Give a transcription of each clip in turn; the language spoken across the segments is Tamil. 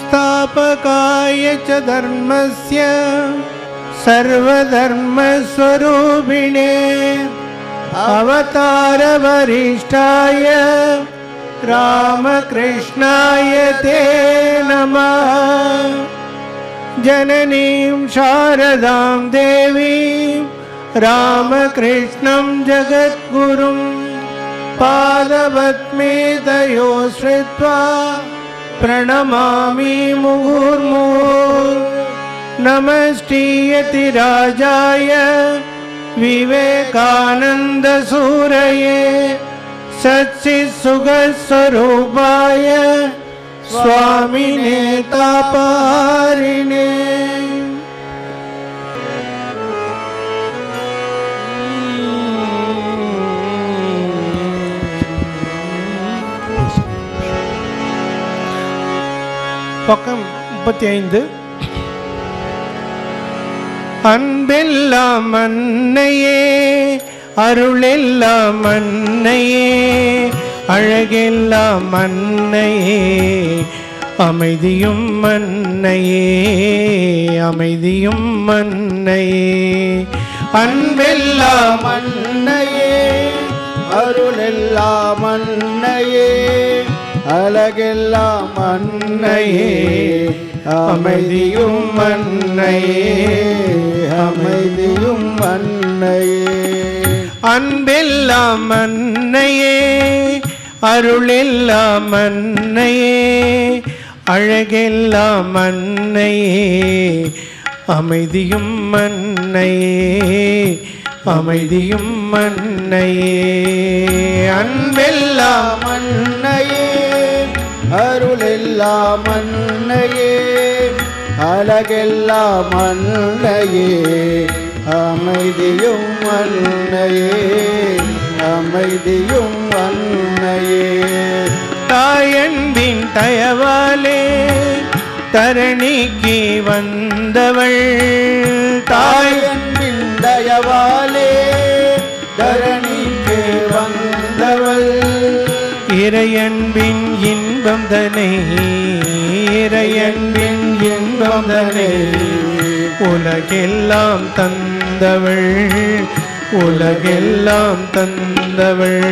संस्थापकाय च धर्मस्य सर्वधर्मस्वरूपिणे अवतार वरिष्ठाय रामकृष्णाय ते नमः। जननीं शारदां देवीं रामकृष्णं जगद्गुरुं पादपद्मे तयो श्रित्वा प्रणमामि मुहुर्मुहुः। नमस्तीयतिराजाय विवेकानन्दसूरये सच्चित्सुखस्वरूपाय स्वामिने तापहारिणे। பக்கம் 35. அன்பெல்லாம் அன்னையே அருளெல்லாம் அன்னையே அழகெல்லாம் அன்னையே அமைதியும் அன்னையே அமைதியும் அன்னையே. அன்பெல்லாம் அன்னையே அருளெல்லாம் அன்னையே அழகெல்லாம் அன்னையே அமைதியும் அன்னையே அமைதியும் அன்னையே. அன்பெல்லாம் அன்னையே அருளெல்லாம் அன்னையே அழகெல்லாம் அன்னையே அமைதியும் அன்னையே அமைதியும் அன்னையே. அன்பெல்லாம் அன்னையே அருளெல்லாம் அன்னையே அழகெல்லாம் அன்னையே அமைதியும் அன்னையே அமைதியும் அன்னையே. தாயன்பின் தயவாலே தரணிக்கு வந்தவள் தாயன்பின் தயவாலே தரணிக்கு வந்தவள் இறையன்பின் இன்பம் தனை இறையன்பின் இன்பம் தனை உலகெல்லாம் தந்தவள் உலகெல்லாம் தந்தவள்.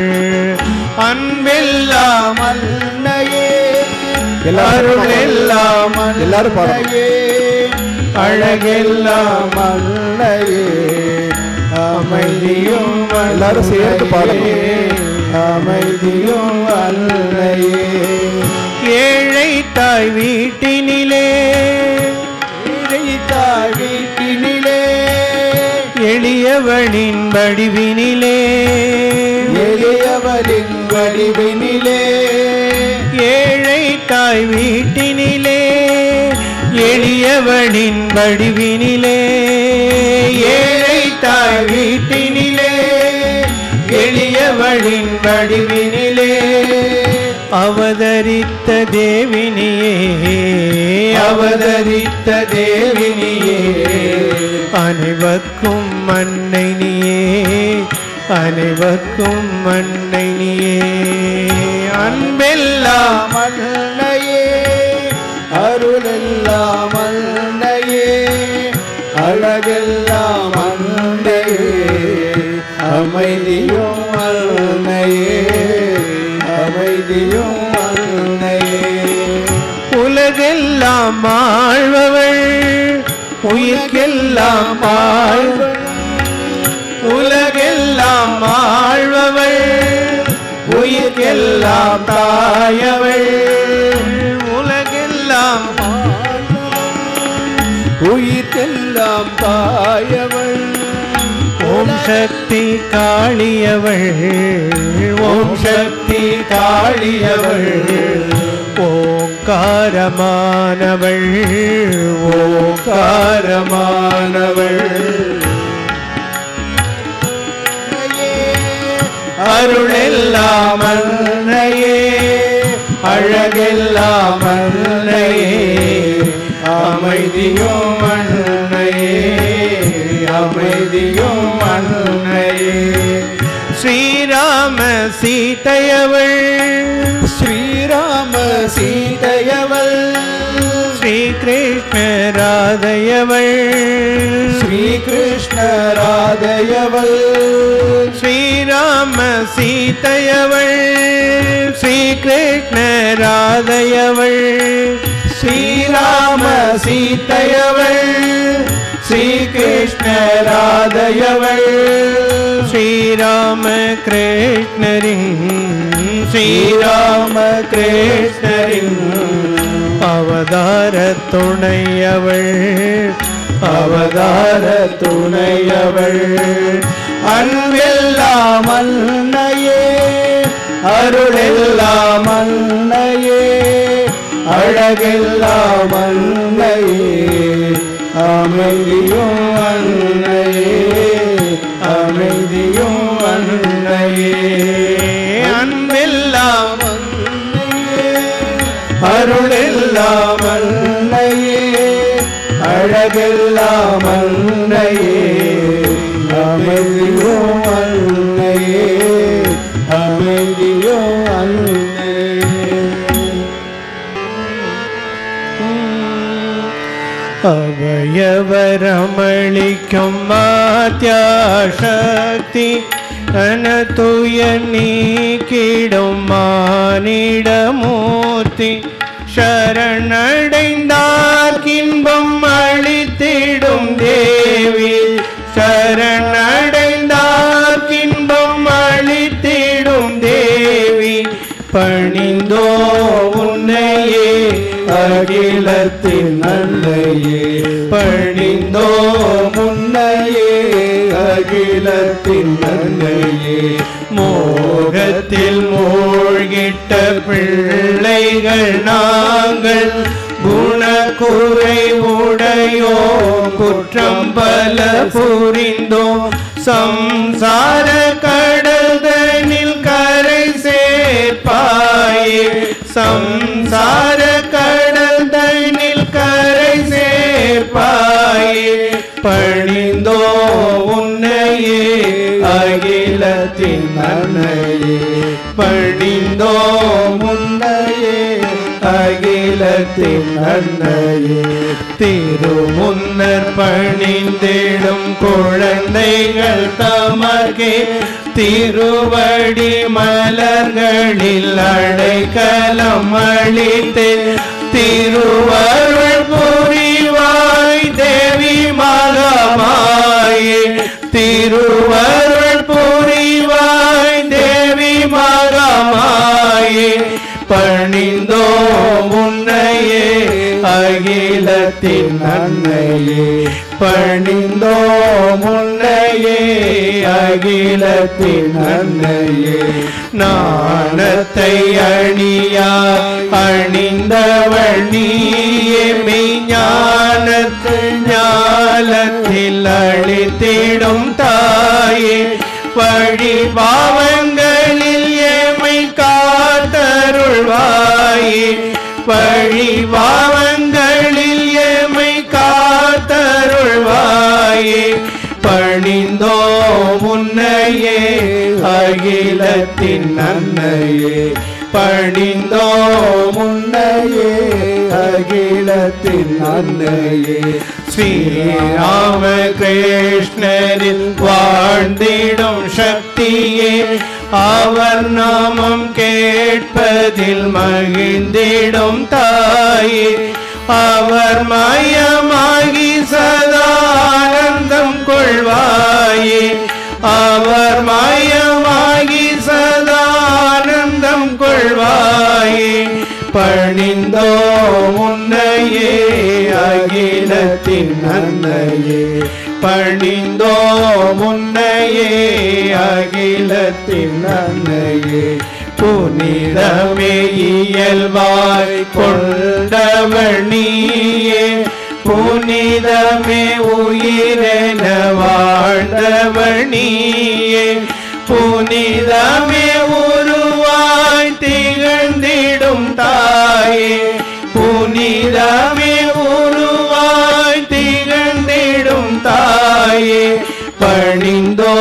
அன்பெல்லாம் அன்னையே அருளெல்லாம் அன்னையே அழகெல்லாம் அன்னையே அமைதியும் எல்லாரும் சேர்ந்து பாடணும் அமைதியும் அன்னையே. ஏழை தாய் வீட்டினிலே ஏழை தாய் வீட்டினிலே எளியவளின் வடிவினிலே எளியவளின் வடிவினிலே ஏழை தாய் வீட்டினிலே எளியவளின் வடிவினிலே ஏழை தாய் வீட்டினிலே எளியவளின் வடிவினிலே அவதரித்த தேவினியே அவதரித்த தேவினியே அனைவர்க்கும் அன்னை நீயே அனைவர்க்கும் அன்னை நீயே. அன்பெல்லாம் அன்னையே அருளெல்லாம் அன்னையே அழகெல்லாம் அன்னையே அமைதியும் அன்னையே அமைதியும் அன்னையே. உலகெல்லாம் ஆழ்பவள் உயிர்க்கெல்லாம் ஆழ்பவள் உலகெல்லாம் ஆழ்பவள் உயிர்க்கெல்லாம் தாயவள் உலகெல்லாம் உயிர்க்கெல்லாம் தாயவள் ஓம் சக்தி காளியவள் ஓம் சக்தி காளியவள் ஓங்காரமானவள் ஓங்காரமானவள். அருளெல்லாம் அன்னையே அழகெல்லாம் அன்னையே அமைதியும் அன்னையே அமைதியும் அன்னையே. ஸ்ரீராம சீதையவள் ஸ்ரீராம சீதையவள் கிருஷ்ண ராதையவள் ஸ்ரீ கிருஷ்ண ராதையவள் ஸ்ரீராம சீதையவள் ஸ்ரீ கிருஷ்ண ராதையவள் ஸ்ரீராம சீதையவள் ஸ்ரீ கிருஷ்ண ராதையவள் ஸ்ரீராம கிருஷ்ணரின் ஸ்ரீராம கிருஷ்ணரின் அவதார துணையவள் அவதார துணையவள் அன்பெல்லாம் அன்னையே அருளெல்லாம் அன்னையே அழகெல்லாம் அன்னையே அமைதியும் அன்னையே அமைதியும் அன்னையே அன்பெல்லாம் அருளெல்லாம் அன்னையே அழகெல்லாம் அன்னையே அமைதியும் அன்னையே அமைதியும் அன்னையே அபயவரமளிக்கும் மாத்யாசக்தி அனதுய நீக்கிடும் மானிடமூர்த்தி சரணடைந்தார் இன்பம் அளித்திடும் தேவி சரணடைந்தார் இன்பம் அளித்திடும் தேவி பணிந்தோ உன்னையே அகிலத்தின் அன்னையே பணிந்தோ முன்னையே அகிலத்தின் அன்னையே மோகத்தில் மூழ்கிட்ட பிள்ளைகள் நாங்கள் குணக்குறை உடையோ குற்றம் பல புரிந்தோம் சம்சார கடல்தனில் கரை சேர்ப்பாயே சம்சார கடல்தனில் கரை சேர்ப்பாயே பணிந்தோ உன்னையே அகிலத்தின் அன்னையே பணிந்தோ முன்னையே அகிலத்தின் அன்னையே திருமுன்னர் பணிந்திடும் குழந்தைகள் தமக்கே திருவடி மலர்களில் அடைக்கலம் அளித்து திருவருள் புரிவாய் தேவி மகமாயே திருவருள் புரிவாய் தேவி மகமாயே பணிந்தோ உன்னையே அகிலத்தின் அன்னையே பணிந்தோ முன்னையே அகிலத்தின் அன்னையே நாணத்தை அணியா அணிந்தவள் நீயே மெய்ஞானத்து ஞாலத்தில் அளித்திடும் தாயே வழி பாவங்களில் ஏமை காத்தருள்வாயே வழி பாவங்களில் ஏமை காத்தருள்வாயே பணிந்தோ முன்னையே அகிலத்தின் அன்னையே பணிந்தோ முன்னையே அகிலத்தின் அன்னையே ஸ்ரீராம கிருஷ்ணரில் வாழ்ந்திடும் சக்தியே அவர் நாமம் கேட்பதில் மகிழ்ந்திடும் தாயே அவர் மயமாகி சதா ஆனந்தம் கொள்வாயே அவர் மயமாகி சதா ஆனந்தம் கொள்வாயே பணிந்தோ முன்னையே அகிலத்தின் அன்னையே பணிந்தோ முன்னையே அகிலத்தின் அன்னையே புனிதமே இயல்பாய் கொண்டவள் நீயே புனிதமே உயிரென வாழ்ந்தவள் நீயே புனிதமே உருவாய் திகழ்ந்திடும் தாயே புனிதமே உருவாய் திகழ்ந்திடும் தாயே பணிந்தோ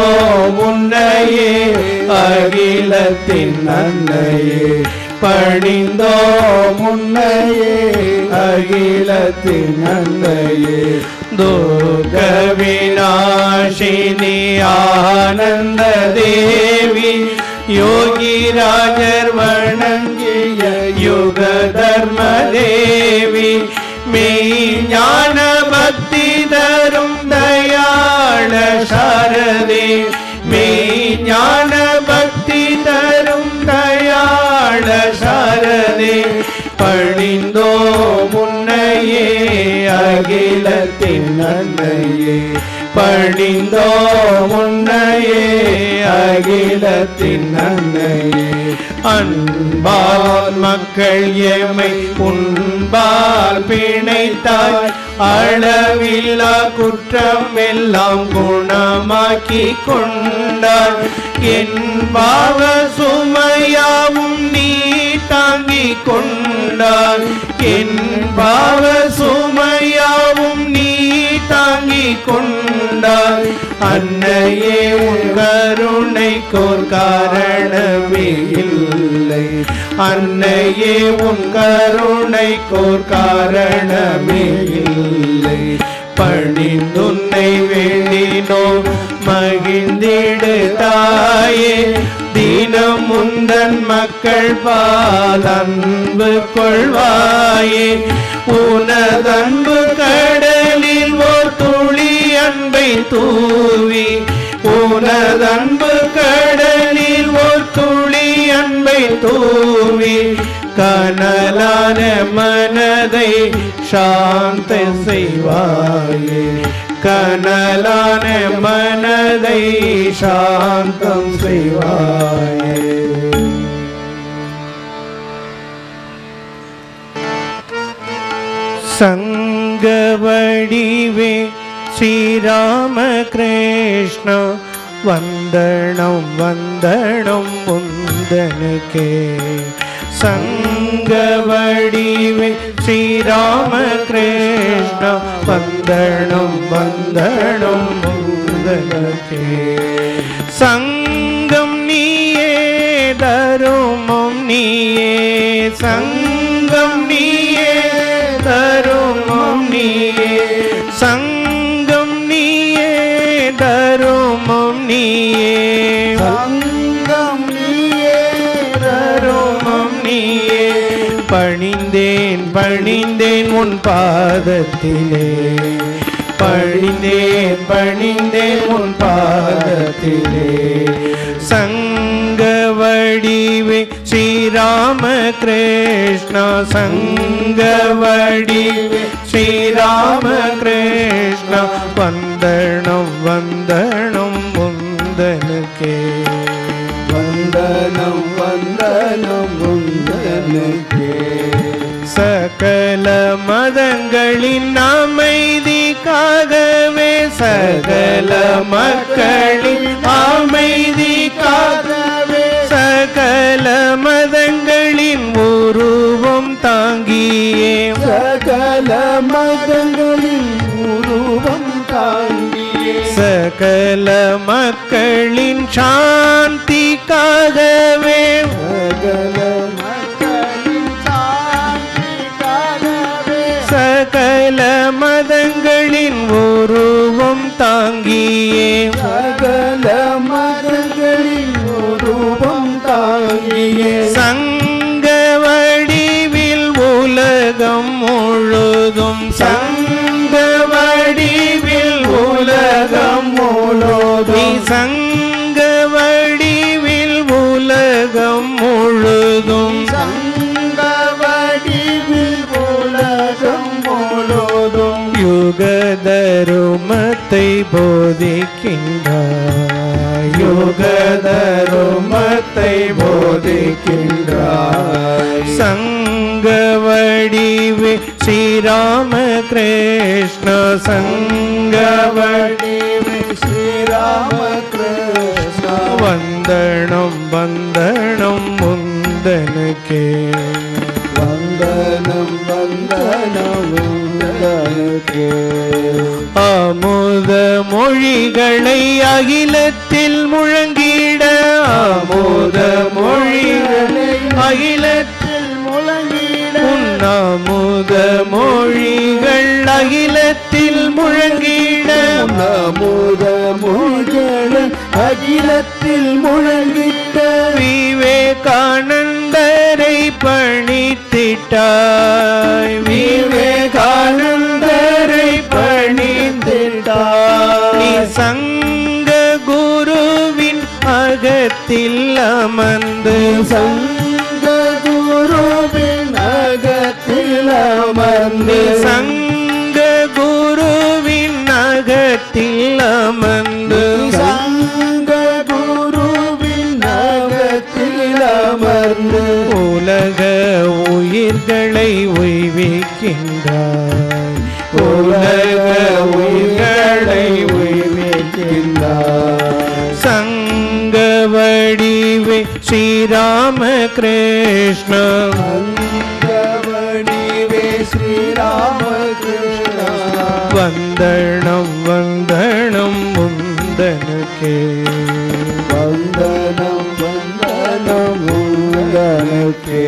முன்னையே அகிலத்தின் அன்னையே பணிந்தோ முன்னையே அகிலத்தின் அன்னையே துர்க விநாசினி ஆனந்த தேவி யோகிராஜர் வணங்கிய யுக தர்ம தேவி மெய்ஞான பக்தி தரும் தயாள சாரதே மெய்ஞான பக்தி தரும் தயாள சாரதே பணிந்தோ முன்னையே அகிலத்தின் அன்னையே பணிந்தோ முன்னையே அகிலத்தின் அன்னையே அன்பால் மக்கள் எமை உன்பால் பிணைத்தாய் அளவில்லா குற்றம் எல்லாம் குணமாக்கி கொண்டாய் என் பாவ சுமையாவும் நீ தாங்கிக் கொண்டாய் என் பாவ சுமையாவும் நீ தாங்கிக் கொண்டாய் அன்னையே உன் கருணைக்கோர் காரணமே இல்லை அன்னையே உன் கருணைக்கோர் காரணமே இல்லை பணிந்துன்னை வேண்டினோ மகிழ்ந்திடு தாயே தினம் முந்தன் மக்கள் பால் அன்பு கொள்வாயே உனதன்பு கடலில் ஓர் துளி அன்பை தூவி உனதன்பு கடலில் ஓர் துளி அன்பை தூவி கனலான மனதை சாந்த செய்வாயே கனலான மனதை சாந்தம் செய்வாயே சங்க வடிவே ஸ்ரீராம கிருஷ்ண வந்தனம் வந்தனம் முந்தனுக்கே சங்க வடிவே ஸ்ரீராம கிருஷ்ண வந்தனம் வந்தனம் முந்தனுக்கே சங்கம் நீயே தருமம் நீயே சங்கம் நீயே தருமம் நீயே சங்கம் நீயே தருமம் நீயே சங்கம் நீயே தருமம் நீயே பணிந்தேன் பணிந்தேன் உன் பாதத்திலே பணிந்தேன் பணிந்தேன் உன் பாதத்திலே சங்க வடிவே ஸ்ரீராம கிருஷ்ண சங்க வடிவே ஸ்ரீராம கிருஷ்ண வந்தனம் வந்தனம் முந்தனுக்கே வந்தனம் வந்தனம் முந்தனுக்கே சகல மதங்களின் அமைதிக்காகவே சகல மக்களின் அமைதிக்காகவே சகல மதங்களின் உருவம் தாங்கியே சகல மதங்களின் உருவம் தாங்கியே சகல மக்களின் சாந்திக்காகவே சகல மக்களின் சாந்திக்காகவே சகல மதங்களின் உருவம் தாங்கியே சகல மதங்களின் உருவம் தாங்கியே சங்க வடிவில் உலகம் முழுதும் சங்க வடிவில் உலகம் முழுதும் சங்க வடிவில் உலகம் முழுதும் சங்க வடிவில் உலகம் முழுதும் யுக தருமத்தை போதிக்கின்றாய் யுக தருமத்தை போதிக்கின்றாய் சங்க வடிவே ஸ்ரீராம கிருஷ்ண சங்க வடிவே ஸ்ரீராம கிருஷ்ண வந்தனம் வந்தனம் முந்தனுக்கே வந்தனம் வந்தனம் முந்தனுக்கே அமுத மொழிகளை அகிலத்தில் முழங்கிட அமுத மொழிகளை அகிலத்தில் முழங்கிட உன் அமுத மொழிகள் அகிலத்தில் முழங்கிட அமுத மொழிகள் அகிலத்தில் முழங்கிட்ட விவேகானந்தரை பணித்திட்டாய் விவேகானந்தரை பணித்திட்டாய் நீ சங்க குருவின் அகத்தில் அமர்ந்து சங்க குருவின் அகத்தில் அமர்ந்து சங்க குருவின் அகத்தில் அமர்ந்து சங்க குருவின் அகத்தில் அமர்ந்து உலக உயிர்களை உய்விக்கின்றாய் உலக உயிர்களை உய்விக்கின்றார் சங்க வடிவே ஸ்ரீராம கிருஷ்ண சங்க வடிவே ஸ்ரீராம கிருஷ்ண வந்தனம் வந்தனம் முந்தனுக்கே வந்தனம் வந்தனம் உங்களுக்கே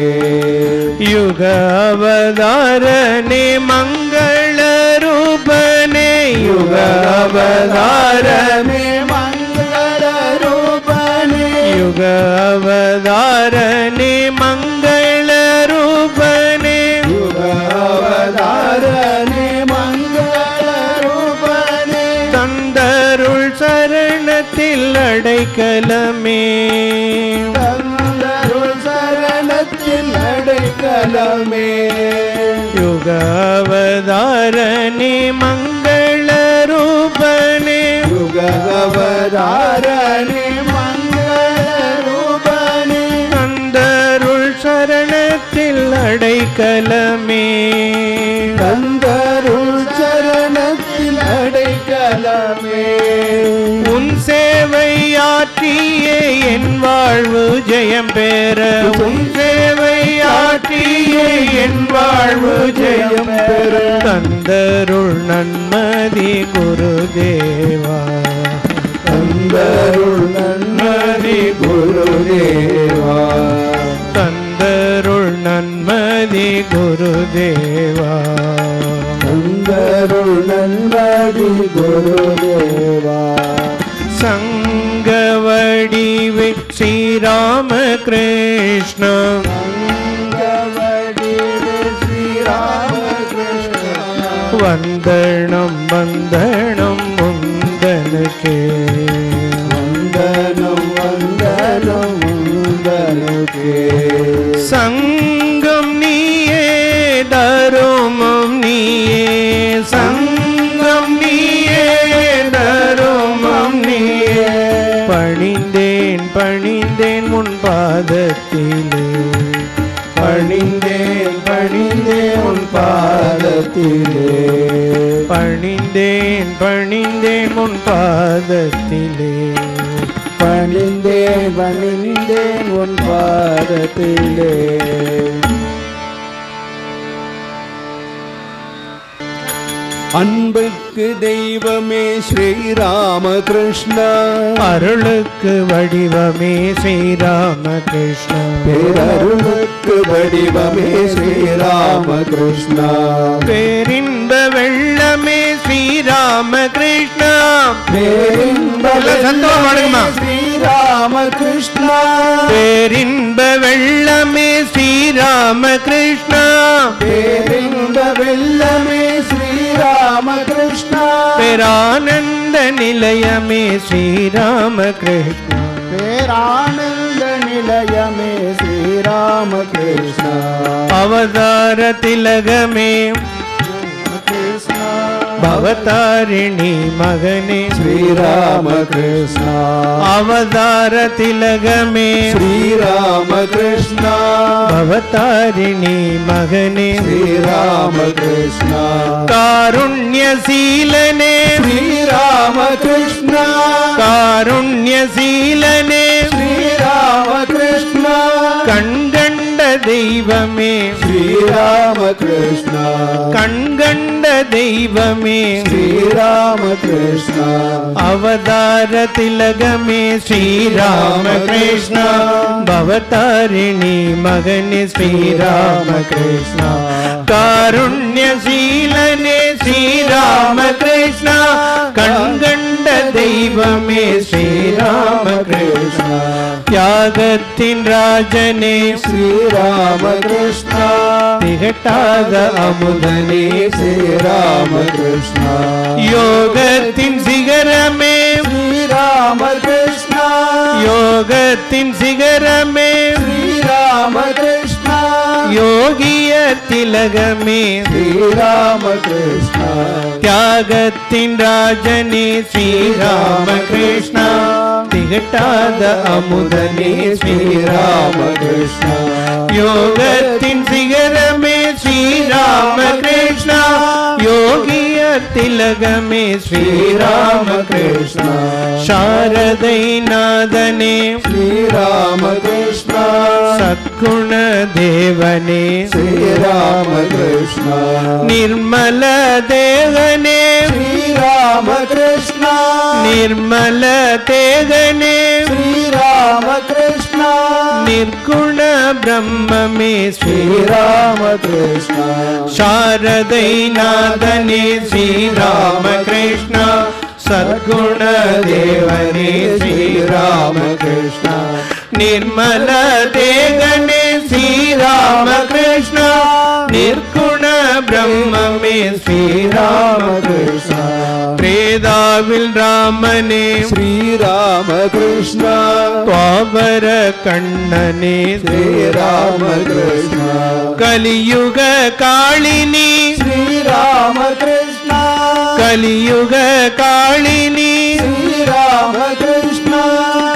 யுக அவதாரனே மங்கள ரூபனே யுக அவதாரனே மங்கள ரூபனே யுக அவதாரனே மங்கள ரூபனே யுக அவதாரனே மங்கள ரூபனே தந்தருள் சரணத்தில் அடைக்கலமே தந்தருள் சரணத்தில் அடைக்கலமே யுக அவதாரனே மங்கள ரூபனே யுக அவதாரனே மங்கள ரூபனே தந்தருள் சரணத்தில் அடைக்கலமே தந்தருள் சரணத்தில் அடைக்கலமே உன் சேவையாற்றியே என் வாழ்வு ஜெயம் பெற உன் சேவையாற்றியே என் வாழ்வு ஜெயம் பெற தந்தருள் நன்மதி குருதேவா தந்தருள் நன்மதி குருதேவா தந்தருள் நன்மதி குருதேவா தந்தருள் நன்மதி குருதேவா சங்க வடிவே ஸ்ரீராம கிருஷ்ண சங்க வடிவே ஸ்ரீராம கிருஷ்ண வந்தனம் வந்தனம் முந்தனுக்கே வந்தனம் வந்தனம் உங்களுக்கே சங்கம் நீயே தருமம் நீயே சங்கம் நீயே தருமம் நீயே பணிந்தேன் பணிந்தேன் முன் பாதத்திலே பணிந்தேன் பணிந்தேன் உன் பாதத்திலே பணிந்தேன் பணிந்தேன் முன் பாதத்திலே பணிந்தேன் பணிந்தேன் உன் பாதத்திலே அன்புக்கு தெய்வமே ஸ்ரீராம கிருஷ்ணா அருளுக்கு வடிவமே ஸ்ரீராம கிருஷ்ணா பேரருளுக்கு வடிவமே ஸ்ரீராம கிருஷ்ணா பேரின்ப வெள்ளமே ஸ்ரீராம கிருஷ்ணா பேரின்ப சத்தமா பாடுங்கம்மா. ஸ்ரீராம கிருஷ்ணா பேரின்ப வெள்ளமே ஸ்ரீராம கிருஷ்ணா பேரின்ப வெள்ளமே ஸ்ரீராம கிருஷ்ணா பேரானந்த நிலையமே ஸ்ரீராம கிருஷ்ணா பேரானந்த நிலையமே ஸ்ரீராம கிருஷ்ணா அவதார திலகமே கிருஷ்ணா பவதாரிணி மகனே ஸ்ரீராம கிருஷ்ணா அவதார திலகமே ஸ்ரீராம கிருஷ்ணா பவதாரிணி மகனே ஸ்ரீராம கிருஷ்ணா காருண்யசீலனே ஸ்ரீராம கிருஷ்ணா காருண்யசீலனே ஸ்ரீராம கிருஷ்ணா கண்கண்ட தெய்வமே ஸ்ரீராம கிருஷ்ணா கண்கண்ட தெய்வமே ஸ்ரீராமகிருஷ்ணா அவதார திலகமே ஸ்ரீராமகிருஷ்ணா பவதாரிணி மகனே ஸ்ரீராமகிருஷ்ணா காருண்யசீலனே ஸ்ரீராமகிருஷ்ணா கண்கண்ட தெய்வமே ஸ்ரீராமகிருஷ்ணா தியாகத்தின் ராஜனே ஸ்ரீராமகிருஷ்ணா திகட்டாத அமுதனே ஸ்ரீராமகிருஷ்ணா யோகத்தின் சிகரமே ஸ்ரீராமகிருஷ்ணா யோகத்தின் சிகரமே ஸ்ரீராமகிருஷ்ணா யோகிய திலகமே ஸ்ரீராமகிருஷ்ணா தியாகத்தின் ராஜனே ஸ்ரீராமகிருஷ்ணா திகட்டாத அமுதனே ஸ்ரீராமகிருஷ்ணா யோகத்தின் சிகரமே ஸ்ரீராமகிருஷ்ணா யோகிய திலகமே ஸ்ரீராமகிருஷ்ணா சாரதை நாதனே ஸ்ரீராமகிருஷ்ணா சத்குண தேவனே ஸ்ரீராமகிருஷ்ணா நிர்மல தேவனே ஸ்ரீராமகிருஷ்ணா நிர்மல தேவனே ஸ்ரீராமகிருஷ்ணா நிர்குண பிரம்மமே ஸ்ரீராமகிருஷ்ணா சாரதை நாதனே ஸ்ரீராமகிருஷ்ணா சத்குண தேவனே ஸ்ரீராமகிருஷ்ணா நிர்மல தேவனே ஸ்ரீராமகிருஷ்ணா நிர்குண பிரம்மமே ஸ்ரீராமகிருஷ்ணா பிரேதாவில் ராமனே ஸ்ரீராமகிருஷ்ணா துவாபர கண்ணனே ஸ்ரீராமகிருஷ்ணா கலியுக காளினி ஸ்ரீராமகிருஷ்ணா கலியுக காளினி ஸ்ரீராமகிருஷ்ணா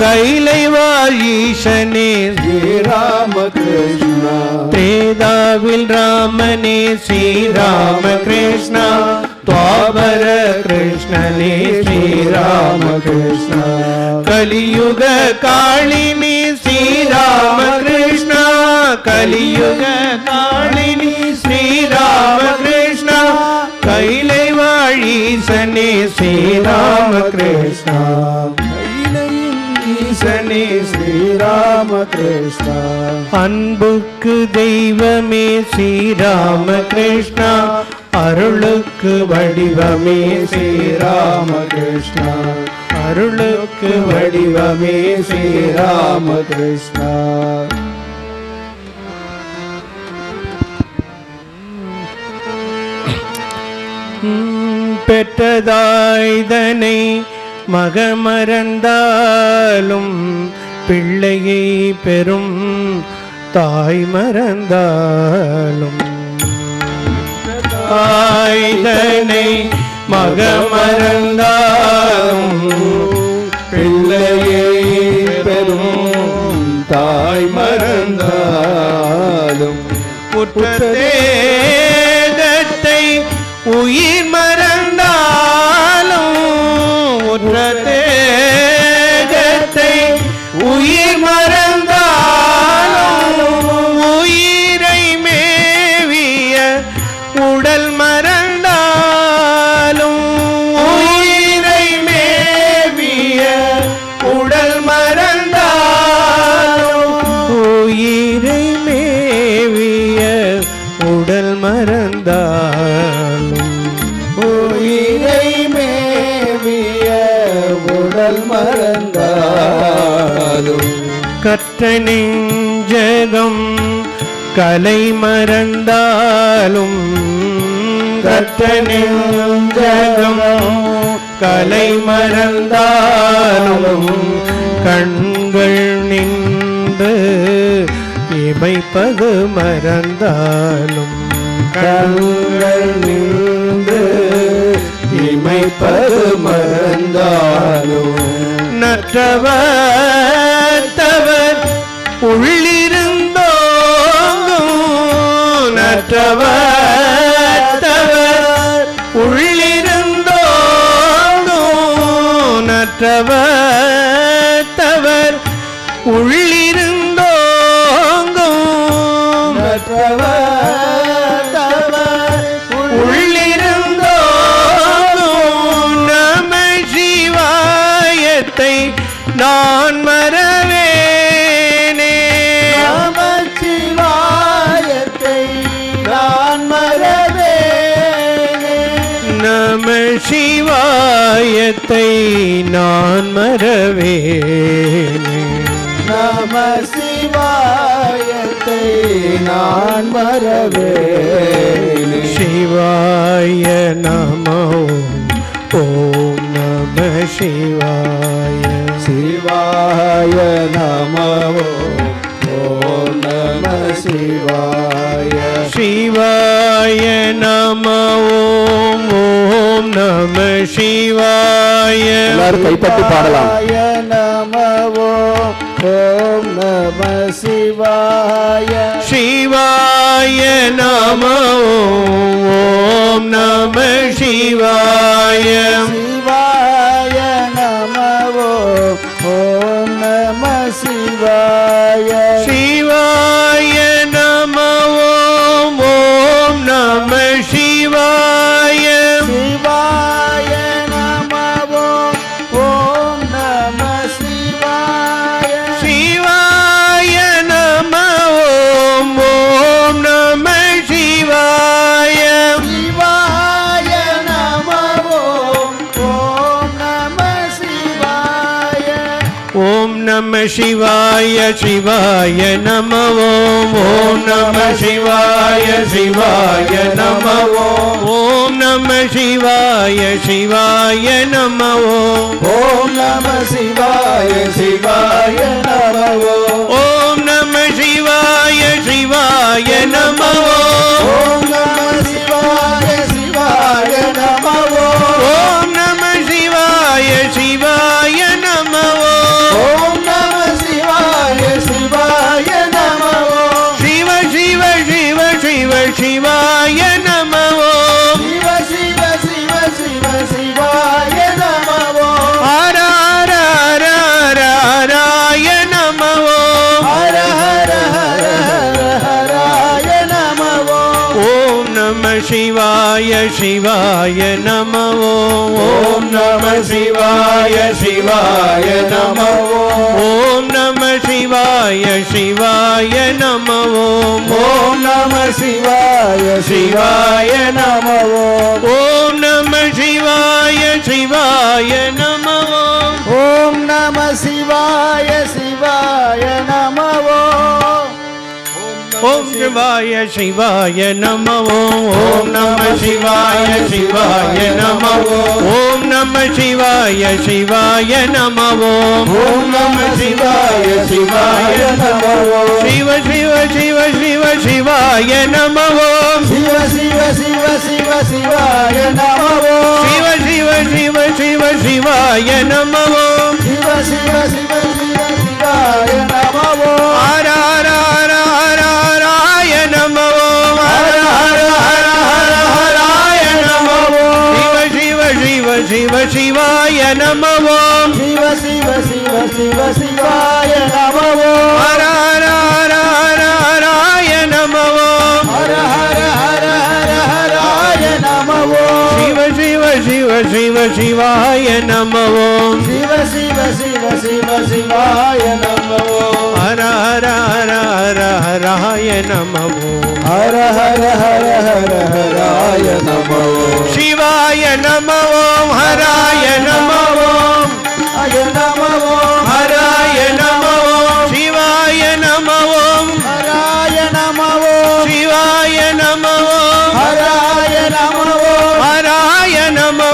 கைலைவாழ் ஈசனே ஸ்ரீராமகிருஷ்ணா பிரேதாவில் ராமனே ஸ்ரீராமகிருஷ்ணா துவாபர கிருஷ்ணனே ஸ்ரீராமகிருஷ்ணா கலியுக காளினி ஸ்ரீராமகிருஷ்ணா கலியுக காளினி ஸ்ரீராமகிருஷ்ணா கைலைவாழ் ஈசனே ஸ்ரீராமகிருஷ்ணா ஈசனே ஸ்ரீராமகிருஷ்ணா அன்புக்கு தெய்வமே ஸ்ரீராமகிருஷ்ணா அருளுக்கு வடிவமே ஸ்ரீராமகிருஷ்ணா அருளுக்கு வடிவமே ஸ்ரீராமகிருஷ்ணா பெற்றதாய்தனை மகமறந்தாலும் பிள்ளையை பெறும் தாய் மறந்தாலும் ஆய்தனை மகமறந்தாலும் பிள்ளையை பெறும் தாய் மறந்தாலும் உற்றதேகத்தை உயிர் மறந்தாலும் உற்றதேகத்தை உயிர் மறந்தாலும் உயிரை மேவிய உடல் மறந்தாலும் உயிரை மேவிய உடல் மறந்தாலும் உயிரை மேவிய உடல் மறந்தாலும் உயிரை மேவிய உடல் மறந்தாலும் கற்ற நெஞ்சகம் கலை மறந்தாலும் கற்ற நெஞ்சகம் கலை மறந்தாலும் கண்கள் நின்று இமைப்பது மறந்தாலும் கண்கள் நின்று இமைப்பது மறந்தாலும் நற்றவர் தவர் உள்ளிருந்தோங்கும் நற்றவர் தவர் உள்ளிருந்தோங்கும் நற்றவர் தவர் உள்ளிருந்தோங்கும் மற்றவர் தவர் உள்ளிருந்தோங்கும் நான் மறவேனே. நமச்சிவாயத்தை நான் மறவேனே. நமசிவாயத்தை நான் மறவேனே. நமசிவாயத்தை நான் மறவேனே. சிவாய நமோ ஓம் நம சிவாய. சிவாய நமோ ஓம் நம சிவாய. சிவாய நமோ ஓம் நம சிவாய. எல்லாரும் கைப்பற்றி பாடலாம். நமோ ஓம் நம சிவாய. சிவாய நமோ ஓம் நம சிவாய. சிவாய நமோ ஓம் நம சிவாய. சிவாய நமோ ஓம் நம சிவாய. சிவாய நமோ ஓம் நம சிவாய. சிவாய நமோ ஓம் நம சிவாய. சிவாய நமோ ஓம் நம சிவாய. ஓம் நம சிவாய. சிவாய நமோ ஓம் நம சிவாய. சிவாய நமோ ஓம் நம சிவாய. சிவாய நமோ ஓம் நம சிவாய. சிவாய நமோ ஓம் நம சிவாய. சிவாய நமோ ஓம் நம சிவாய. சிவாய நமோ ஓம் நம சிவாய. சிவாய நமோ ஓம் நம சிவாய. சிவாய நமோ சிவ சிவ சிவ சிவ சிவாய நமோ. சிவ சிவ சிவ சிவ சிவாய நமோ ஹர ஹர ஹர ஹர ஹராய நமோ. ஹர ஹர ஹர ஹர ஹராய நமோ ஓம் நம சிவாய. சிவாய நமோ ஓம் நம சிவாய. சிவாய நமோ ஓம் நம சிவாய. சிவாய நமோ ஓம் நம சிவாய. சிவாய நமோ ஓம் நம சிவாய. சிவாய நமோ ஓம் நம சிவாய. சிவாய நமோ ஓம் சிவாய. சிவாய நமோ ஓம் நம சிவாய. சிவாய நமோ ஓம் நம சிவாய. சிவாய நமோ ஓம் நம சிவாய. சிவாய நமோ சிவ சிவ சிவ சிவ சிவாய நமோ. சிவ சிவ சிவ சிவ சிவாய நமோ சிவ சிவ சிவ சிவ சிவாய நமோ. சிவ சிவ சிவ சிவ சிவாய நமோ ஹர ஹர ஹர ஹர ஹராய நமோ. ஹர ஹர ஹர ஹர ஹராய நமோ. சிவ சிவ சிவ சிவ சிவாய நமோ. சிவ சிவ சிவ சிவ சிவாய நமோ ஹர ஹர ஹர ஹர ஹராய நமோ. ஹர ஹர ஹர ஹர ஹராய நமோ சிவ சிவ சிவ சிவ சிவாய நமோ. சிவ சிவ சிவ சிவ சிவாய நமோ ஹர ஹர ஹர ஹர ஹராய நமோ. ஹர ஹர ஹர ஹர ஹராய நமோ சிவாய நமோ. ஹராய நமோ. அய நமோ ஹராய நமோ. சிவாய நமோ. ஹராய நமோ சிவாய நமோ. ஹராய நமோ ஹராய நமோ.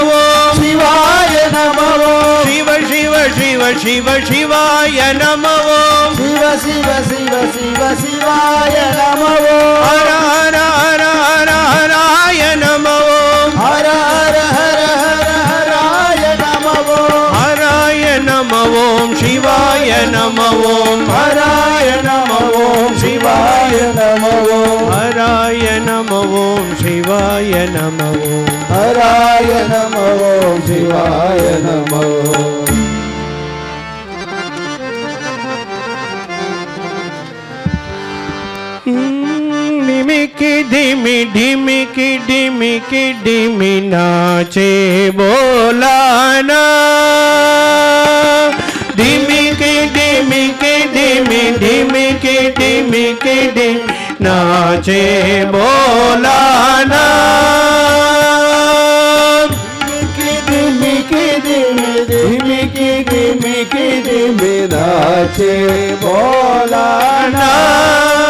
சிவாய நமோ சிவ சிவ சிவ சிவ சிவாய நமோ. சிவ சிவ சிவ சிவ சிவாய நமோ ஹர ஹர ஹர ஹர ஹராய நமோ. ஹர ஹர ஹர ஹர ஹராய நமோ ஹராய நமோ. சிவாய நமோ. ஹராய நமோ சிவாய நமோ ஹராய நமோ. சிவாய நமோ. ஹராய நமோ சிவாய நமோ डिमिकी डिमी डिमिकी डिमिकी डिमी नाचे बोलाना डिमी नाचे बोला नाम धिमिकी धिमी नाचे बोला नाम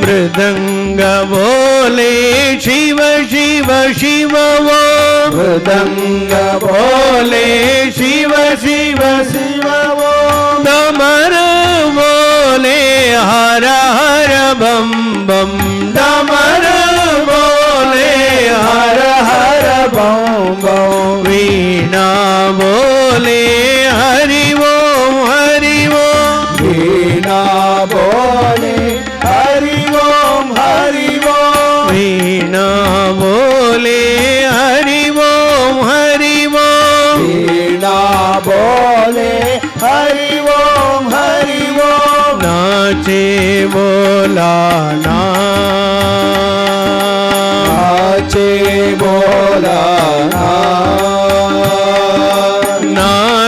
मृदंग बोले शिव शिव शिव वो मृदंग बोले शिव शिव शिव वो डमर बोले हर हर बम बम डमर बोले हर हर बम बम वीणा बोले हरि ओम हरि ओम वीणा बोले हरि ओम हरि ओम वीणा बोले हरि ओम हरि ओम वीणा बोले हरि ओम हरि ओम नाचे बोला नाचे बोला नाचे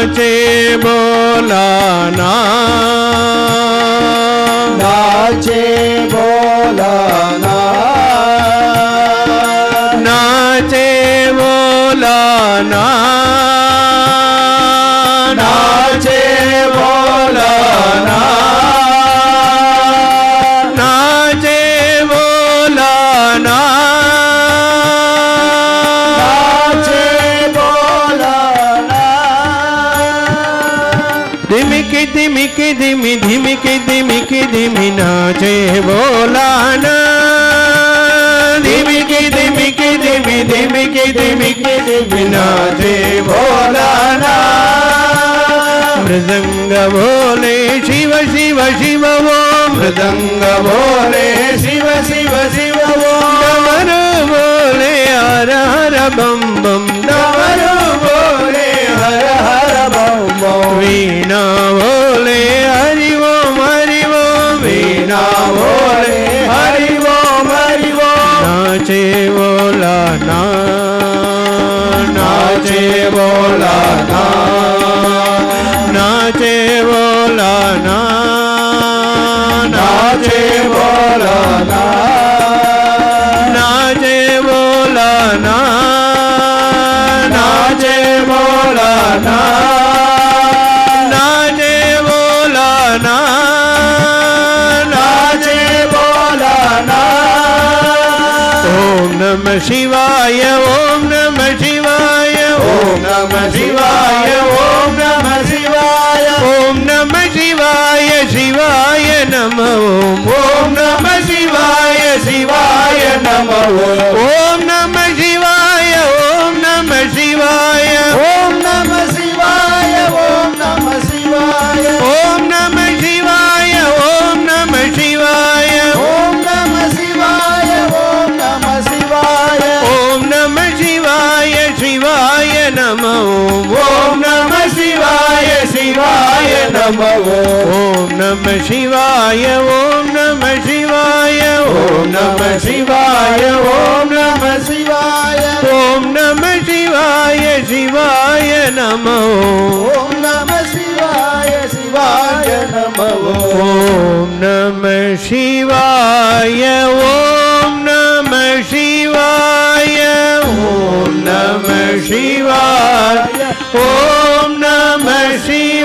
बोला नाचे बोला नाचे बोला नाचे बोला नाचे बोला नाचे बोला धिमिकी धिमिकी धिमी धिमिकी धिमिकी धिमी नाचे बोला ना धिमिकी धिमिकी धिमी धिमिकी धिमिकी धिमी नाचे बोला ना मृदंग बोले शिव शिव शिव वो मृदंग बोले शिव शिव शिव वो डमर बोले हर हर बम बम डमर बोले हर हर बम बम वीणा बोले हरि ओम हरि ओम वीणा बोले हरि ओम हरि ओम नाचे बोला ना नाचे बोला ना नाचे बोला ना नाचे बोला नाचे बोला ना नाचे बोला नाचे बोला ना नाचे बोला ओम नमः शिवाय ओम नमः शिवाय ओम नमः शिवाय ओम नमः शिवाय ओम नमः शिवाय शिवाय नमः ओम नमः शिवाय शिवाय नमः ओम नमः शिवाय ओम नमः शिवाय ओम नमः शिवाय ओम नमः शिवाय ओम नमः शिवाय ओम नमः शिवाय ओम नमः शिवाय ओम नमः शिवाय ओम नमः शिवाय शिवाय नमः ओम नमः शिवाय शिवाय नमः ओम नमः शिवाय ओम नमः शिवाय ओम नमः शिवाय ओम नमः शिवाय ओम नमः शिवाय शिवाय नमः ओम नमः शिवाय शिवाय नमः ओम नमः शिवाय ओम नमः शिवाय ओम नमः शिवाय ओम नमः शिवाय